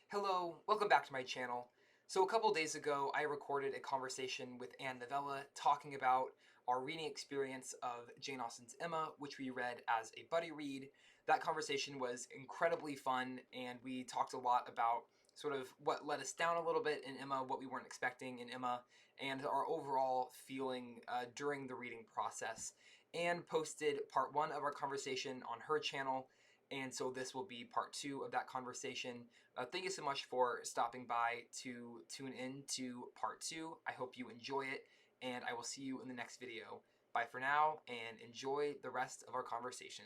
Hello, welcome back to my channel. So a couple days ago, I recorded a conversation with Anne Novella talking about our reading experience of Jane Austen's Emma, which we read as a buddy read. That conversation was incredibly fun, and we talked a lot about sort of what let us down a little bit in Emma, what we weren't expecting in Emma, and our overall feeling during the reading process. Anne posted part one of our conversation on her channel, and so this will be part two of that conversation. Thank you so much for stopping by to tune in to part two. I hope you enjoy it, and I will see you in the next video. Bye for now, and enjoy the rest of our conversation.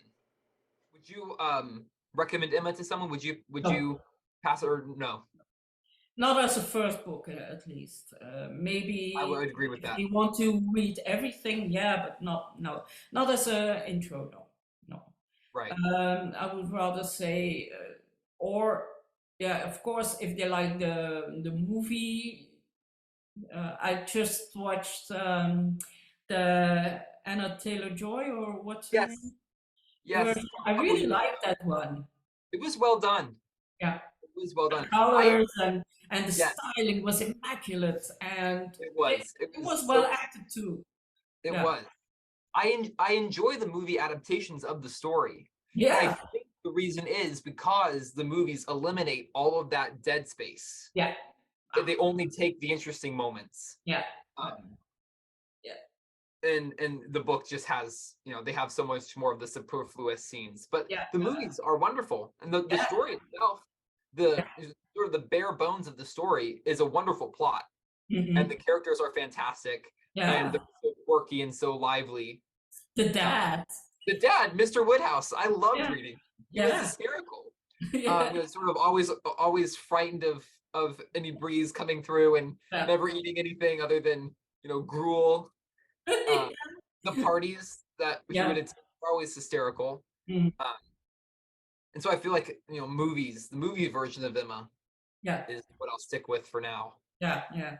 Would you recommend Emma to someone? Would No, you pass it or no? not as a first book, at least. I Maybe would agree with if that. you want to read everything, yeah, but not as a intro. No. Right. I would rather say, or yeah, of course, if they like the movie. I just watched the Anna Taylor Joy, or what's her name? Yes. Yes. Version. From I a couple really years like ago. that one. It was well done. Yeah. It was well The done. I colors and the Yes. styling was immaculate, and It it, was. It it was was well so. acted too. It Yeah, was. I enjoy the movie adaptations of the story, and I yeah, think the reason is because the movies eliminate all of that dead space. yeah, They only take the interesting moments. yeah, yeah, Um, yeah, and the book just has, they have so much more of the superfluous scenes. But yeah, the movies are wonderful, and the yeah, story itself, yeah. the sort of the bare bones of the story is a wonderful plot, and Hmm. the characters are fantastic, and Yeah. they're so quirky and so lively. The Uh, dad. the dad, Mr. Woodhouse, I loved Yeah, reading. He was yeah, hysterical. yeah, Sort of always frightened of any breeze coming through and yeah. never eating anything other than gruel. Uh, the parties that he would Yeah. attend were always hysterical. Mm. Uh, and so I feel like the movie version of Emma Yeah, is what I'll stick with for now. yeah, yeah.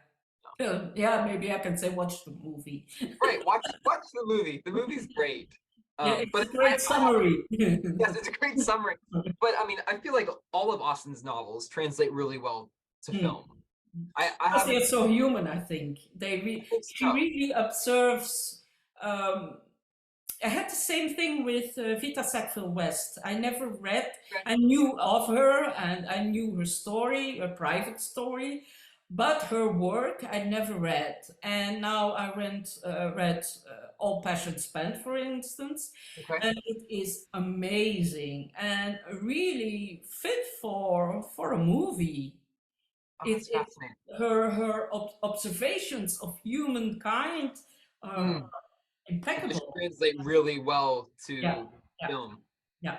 Yeah, maybe I can say watch the movie. Right, watch the movie. The movie's great. Yeah, But it's a I great haven't. summary. Yes, it's a great summary. But I mean, I feel like all of Austen's novels translate really well to Mm. film. I Because haven't. they're so human, I think. I think She so. really observes. Um, I had the same thing with Vita Sackville West. I never read. Okay. I knew of her and I knew her story, her private story, but her work I never read. And now I read All Passion Spent, for instance, Okay. and it is amazing and really fit for a movie. Oh, It, that's it fascinating. her observations of humankind are Mm. It just impeccable. translate really well Yeah, to yeah, film. yeah.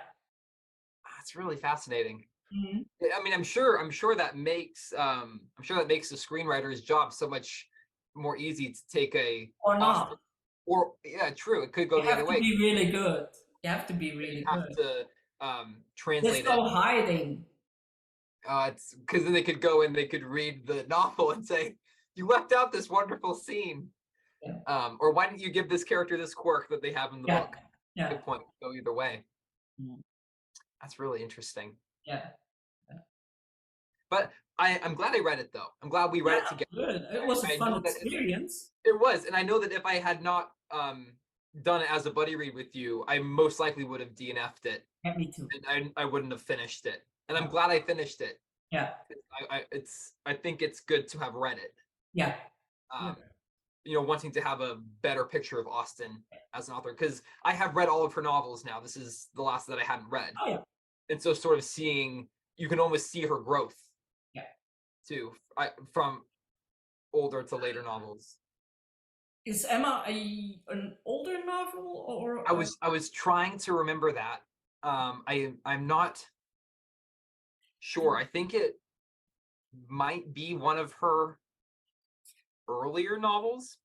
That's really fascinating. Mhm. I mean, I'm sure that makes the screenwriter's job so much more easy to take a Or Austen, not. or yeah, true. It could go You the other have to way. be really good. You have to be You really have good. to There's translate it. no hiding. It's because then they could go and they could read the novel and say, "You left out this wonderful scene," Yeah, or "Why didn't you give this character this quirk that they have in the yeah, book?" yeah, Good point. Go either way. mm, That's really interesting. yeah, yeah. But I'm glad I read it though. I'm glad we read it Yeah, together. good. It was a I fun know that experience. it was, and I know that if I had not done it as a buddy read with you, I most likely would have DNF'd it, Yeah, me too. and I wouldn't have finished it. And I'm Yeah, glad I finished it. yeah, I think it's good to have read it. yeah, yeah. Um, wanting to have a better picture of Austen as an author, because I have read all of her novels now. This is the last that I hadn't read, Oh, yeah, and so sort of seeing, you can almost see her growth yeah. too, from older to later novels. Is Emma an older novel or I was trying to remember that. I'm not sure. I think it might be one of her earlier novels,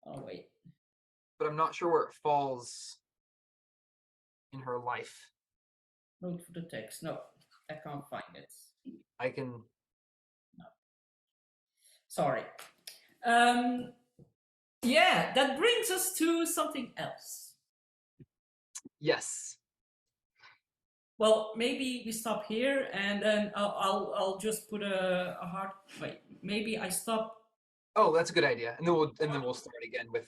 oh wait, but I'm not sure where it falls in her life. wait for the text. No, I can't find it. I can. No, sorry. Um, yeah, that brings us to something else. Yes. Well, maybe we stop here, and then I'll just put a hard. Wait, maybe I stop. Oh, that's a good idea. And then we'll start again with.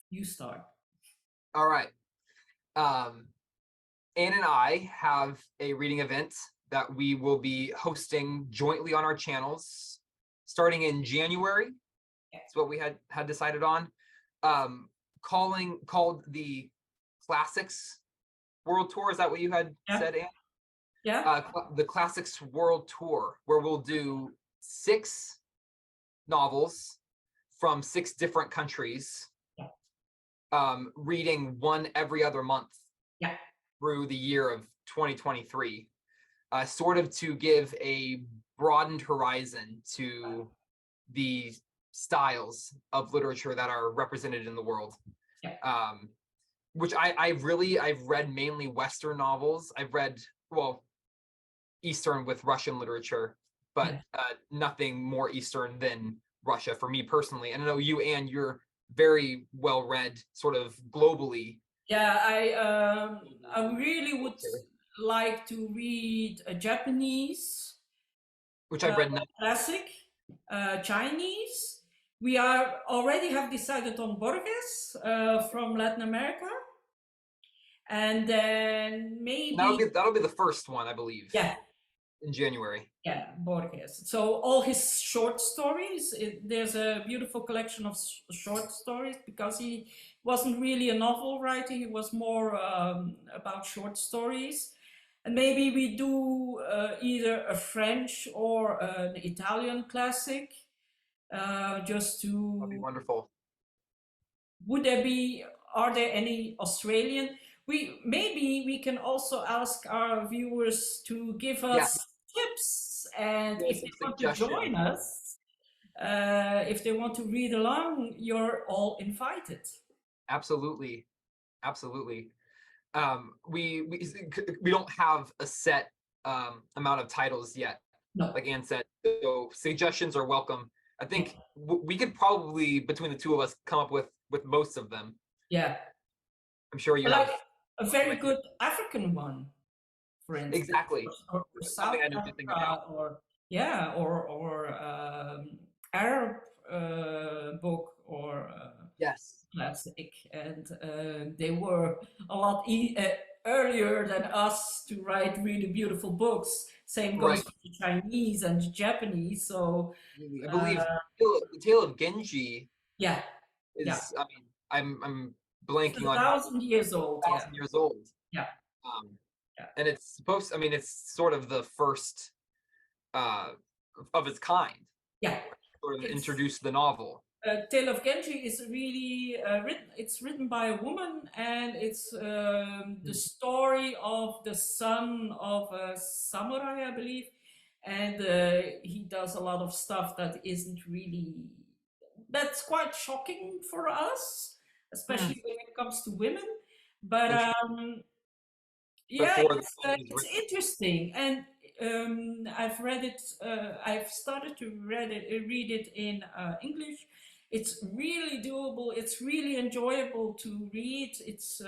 You start. All right. Anne and I have a reading event that we will be hosting jointly on our channels starting in January. That's what we had decided on. Called the Classics World Tour. Is that what you had said, Anne? Yeah. The Classics World Tour, where we'll do 6 novels from 6 different countries, reading one every other month through the year of 2023, sort of to give a broadened horizon to the styles of literature that are represented in the world. Which I've read mainly Western novels. I've read, well, Eastern with Russian literature, but nothing more Eastern than Russia for me personally. And I know you, Anne, you're very well read, sort of globally. Yeah, I really would like to read a Japanese, which I've read. Classic, Chinese. We are already have decided on Borges from Latin America, and then maybe that'll be the first one, I believe. Yeah. In January. Yeah, Borges. So all his short stories. There's a beautiful collection of short stories because he wasn't really a novel writer. He was more about short stories. And maybe we do either a French or an Italian classic, just to. That'd be wonderful. Are there any Australian? Maybe we can also ask our viewers to give us tips, and if they want to join us, if they want to read along, you're all invited. Absolutely. We don't have a set amount of titles yet. No. Like Anne said, so suggestions are welcome. I think we could probably, between the two of us, come up with most of them. Yeah. I'm sure you have a very good African one, for instance. Exactly. Or South Africa, or Arab book, or classic, and they were a lot earlier than us to write really beautiful books. Same goes for the Chinese and the Japanese. So I believe the Tale of Genji. Yeah. Is I mean I'm blanking on 1,000 years old. 1,000 years old. Yeah. And it's supposed. I mean, it's sort of the first of its kind. Yeah. Sort of introduced the novel. Tale of Genji is really written. It's written by a woman, and it's the story of the son of a samurai, I believe, and he does a lot of stuff that isn't really. That's quite shocking for us, especially when it comes to women. But it's interesting, and I've read it. I've started to read it in English. It's really doable. It's really enjoyable to read. It's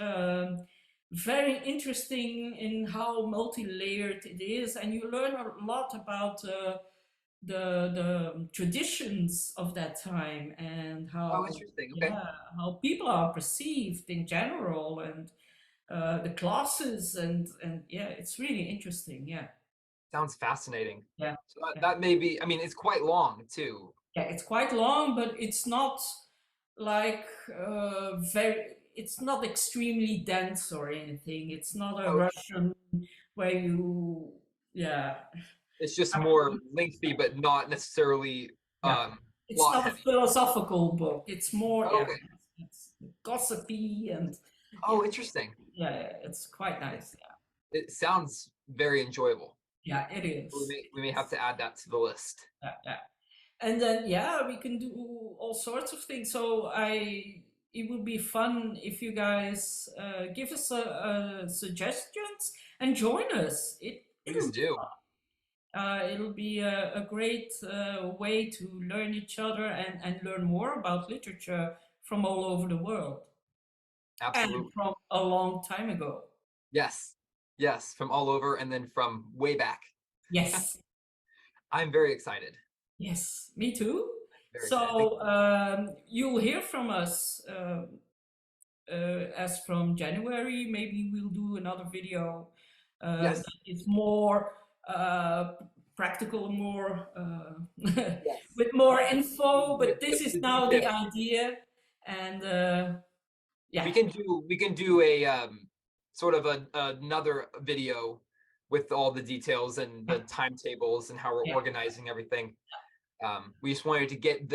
very interesting in how multi-layered it is, and you learn a lot about the traditions of that time and how how people are perceived in general, and the classes, and it's really interesting. Sounds fascinating. Yeah. So that may be. I mean, it's quite long too. Yeah, it's quite long, but it's not like it's not extremely dense or anything. It's not a Russian where you. It's just more lengthy, but not necessarily. It's not a philosophical book. It's more it's gossipy and. Interesting. Yeah, it's quite nice. Yeah. It sounds very enjoyable. Yeah, it is. We may have to add that to the list. Yeah. And then we can do all sorts of things. So it would be fun if you guys give us suggestions and join us. Please do. It'll be a great way to learn each other and learn more about literature from all over the world and Absolutely. from a long time ago. Yes. Yes. From all over and then from way back. Yes, I'm very excited. yes, me too. Very excited. Thank So you'll hear from us as from January. Maybe we'll do another video that Yes. is more uh, practical, more Yes. with more Yes. info. But With this is the now the details. idea, and yeah, We can do a sort of another video with all the details and the timetables and how we're yeah, organizing everything. We just wanted to get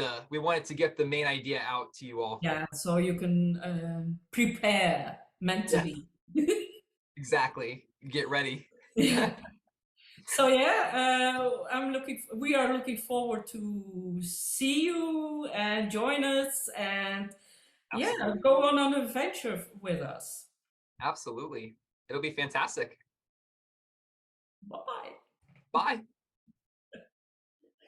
the main idea out to you all. yeah. So you can prepare Yes, mentally. exactly. Get ready. Yeah. So yeah, we are looking forward to see you and join us and yeah, Absolutely. go on an adventure with us. Absolutely. It'll be fantastic. Bye bye. Bye.